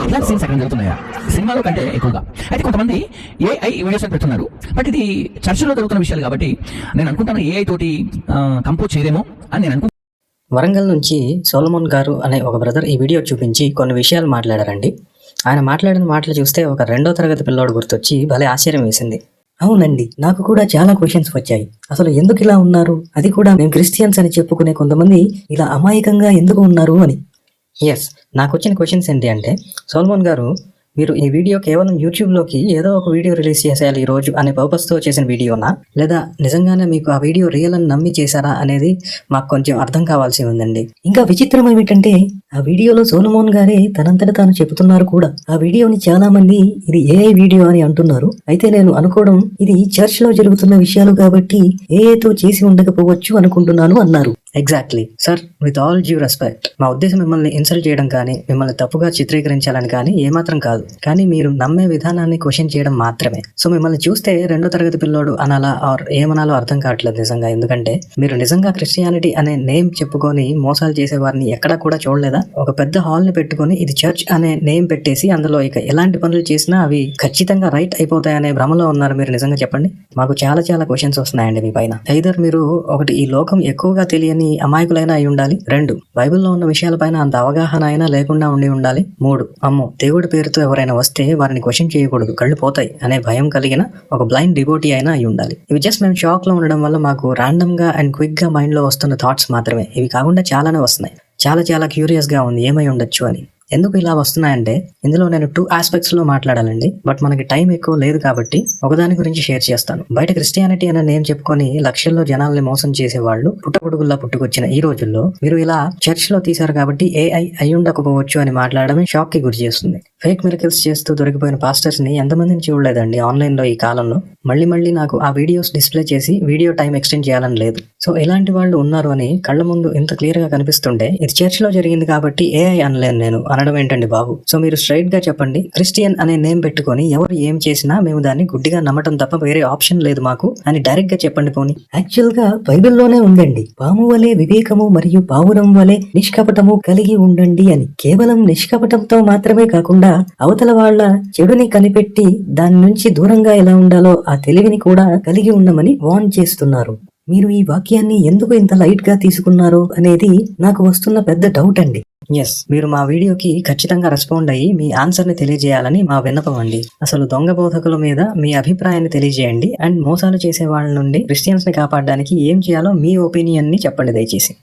ఇలాంటి సీన్స్ ఎక్కడ జరుగుతున్నాయా సినిమాలో కంటే ఎక్కువగా? అయితే కొంతమంది ఏఐ వీడియోస్ అని పెడుతున్నారు, బట్ ఇది చర్చలో జరుగుతున్న విషయాలు కాబట్టి నేను అనుకుంటాను ఏఐ తోటి కంపోజ్ చేయదేమో అని నేను అనుకుంటాను. వరంగల్ నుంచి సోలమన్ గారు అనే ఒక బ్రదర్ ఈ వీడియో చూపించి కొన్ని విషయాలు మాట్లాడారండి. ఆయన మాట్లాడిన మాటలు చూస్తే ఒక 2వ తరగతి పిల్లోడు గుర్తొచ్చి భలే ఆశ్చర్యం వేసింది. అవునండి, నాకు కూడా చాలా క్వశ్చన్స్ వచ్చాయి. అసలు ఎందుకు ఇలా ఉన్నారు, అది కూడా మేము క్రిస్టియన్స్ అని చెప్పుకునే కొంతమంది ఇలా అమాయకంగా ఎందుకు ఉన్నారు అని. ఎస్, నాకు వచ్చిన క్వశ్చన్స్ ఏంటి అంటే, సోల్మోన్ గారు మీరు ఈ వీడియో కేవలం యూట్యూబ్లోకి ఏదో ఒక వీడియో రిలీజ్ చేసేయాలి ఈ రోజు అనే పర్పస్తో చేసిన వీడియోనా, లేదా నిజంగానే మీకు ఆ వీడియో రియల్ అని నమ్మి చేశారా అనేది మాకు కొంచెం అర్థం కావాల్సి ఉందండి. ఇంకా విచిత్రం ఏమిటంటే ఆ వీడియోలో సోలమోన్ గారే తనంతట తాను చెబుతున్నారు కూడా. ఆ వీడియోని చాలా మంది ఇది ఏఐ వీడియో అని అంటున్నారు. అయితే నేను అనుకోవడం ఇది చర్చ్ లో జరుగుతున్న విషయాలు కాబట్టి ఏఐతో చేసి ఉండకపోవచ్చు అనుకుంటున్నాను అన్నారు. Exactly sir, with all due respect, మా ఉద్దేశం మిమ్మల్ని ఇన్సల్ట్ చేయడం కానీ మిమ్మల్ని తప్పుగా చిత్రీకరించాలని కానీ ఏమాత్రం కాదు. కానీ మీరు నమ్మే విధానాన్ని క్వశ్చన్ చేయడం మాత్రమే. సో మిమ్మల్ని చూస్తే 2వ తరగతి పిల్లోడు అనాలా ఆర్ ఏమనాలో అర్థం కావట్లేదు నిజంగా. ఎందుకంటే మీరు నిజంగా క్రిస్టియానిటీ అనే నేమ్ చెప్పుకొని మోసాలు చేసే వారిని ఎక్కడా కూడా చూడలేదా? ఒక పెద్ద హాల్ ని పెట్టుకుని ఇది చర్చ్ అనే నేమ్ పెట్టేసి అందులో ఇక ఎలాంటి పనులు చేసినా అవి ఖచ్చితంగా రైట్ అయిపోతాయనే భ్రమలో ఉన్నారు మీరు. నిజంగా చెప్పండి, మాకు చాలా చాలా క్వశ్చన్స్ వస్తున్నాయండి మీ పైన. ఐదర్ మీరు ఒకటి ఈ లోకం ఎక్కువగా తెలియని అమాయకులైనా అయి ఉండాలి, 2 బైబిల్లో ఉన్న విషయాలపైన అంత అవగాహన అయినా లేకుండా ఉండి ఉండాలి, 3 అమ్మో దేవుడి పేరుతో ఎవరైనా వస్తే వారిని క్వశ్చన్ చేయకూడదు, కళ్ళు పోతాయి అనే భయం కలిగిన ఒక బ్లైండ్ డివోటీ అయినా అయి ఉండాలి. ఇవి జస్ట్ మేము షాక్ లో ఉండడం వల్ల మాకు ర్యాండమ్ గా అండ్ క్విక్ గా మైండ్ లో వస్తున్న థాట్స్ మాత్రమే. ఇవి కాకుండా చాలానే వస్తున్నాయి. చాలా చాలా క్యూరియస్ గా ఉంది ఏమై ఉండొచ్చు అని. ఎందుకు ఇలా వస్తున్నాయంటే ఇందులో నేను 2 ఆస్పెక్ట్స్ లో మాట్లాడాలండి, బట్ మనకి టైం ఎక్కువ లేదు కాబట్టి ఒకదాని గురించి షేర్ చేస్తాను. బయట క్రిస్టియానిటీ అనే నేమ్ చెప్పుకొని లక్షల్లో జనాల్ని మోసం చేసేవాళ్ళు పుట్టగొడుగుల్లా పుట్టుకొచ్చిన ఈ రోజుల్లో మీరు ఇలా చర్చ్ లో తీశారు కాబట్టి ఏఐ అయి ఉండకపోవచ్చు అని మాట్లాడమే షాక్ కి గురి చేస్తుంది. ఫేక్ మిరకిల్స్ చేస్తూ దొరికిపోయిన పాస్టర్స్ ని ఎంతమందిని చూడలేదండి ఆన్లైన్ లో ఈ కాలంలో. మళ్ళీ నాకు ఆ వీడియోస్ డిస్ప్లే చేసి వీడియో టైం ఎక్స్టెండ్ చేయాలని లేదు. సో ఇలాంటి వాళ్ళు ఉన్నారు అని కళ్ళ ముందు ఇంత క్లియర్ గా కనిపిస్తుంటే ఇది చర్చ్ లో జరిగింది కాబట్టి ఏఐ అనలేను నేను అనడం ఏంటండి బాబు? సో మీరు స్ట్రైట్ గా చెప్పండి, క్రిస్టియన్ అనే నేమ్ పెట్టుకొని ఎవరు ఏం చేసినా మేము దాన్ని గుడ్డిగా నమ్మటం తప్ప వేరే ఆప్షన్ లేదు మాకు అని డైరెక్ట్ గా చెప్పండి పోనీ. యాక్చువల్ గా బైబిల్లోనే ఉందండి, పాము వలె వివేకము మరియు పావురం వలె నిష్కపటము కలిగి ఉండండి అని. కేవలం నిష్కపటంతో మాత్రమే కాకుండా అవతల వాళ్ళ చెడుని కనిపెట్టి దాని నుంచి దూరంగా ఎలా ఉండాలో ఆ తెలివిని కూడా కలిగి ఉండమని వార్న్ చేస్తున్నారు. మీరు ఈ వాక్యాన్ని ఎందుకు ఇంత లైట్ గా తీసుకున్నారో అనేది నాకు వస్తున్న పెద్ద డౌట్ అండి. ఎస్, మీరు మా వీడియోకి ఖచ్చితంగా రెస్పాండ్ అయ్యి మీ ఆన్సర్ ని తెలియజేయాలని మా విన్నపం అండి. అసలు దొంగ బోధకుల మీద మీ అభిప్రాయాన్ని తెలియజేయండి అండ్ మోసాలు చేసే వాళ్ళ నుండి క్రిస్టియన్స్ ని కాపాడడానికి ఏం చేయాలో మీ ఒపీనియన్ ని చెప్పండి దయచేసి.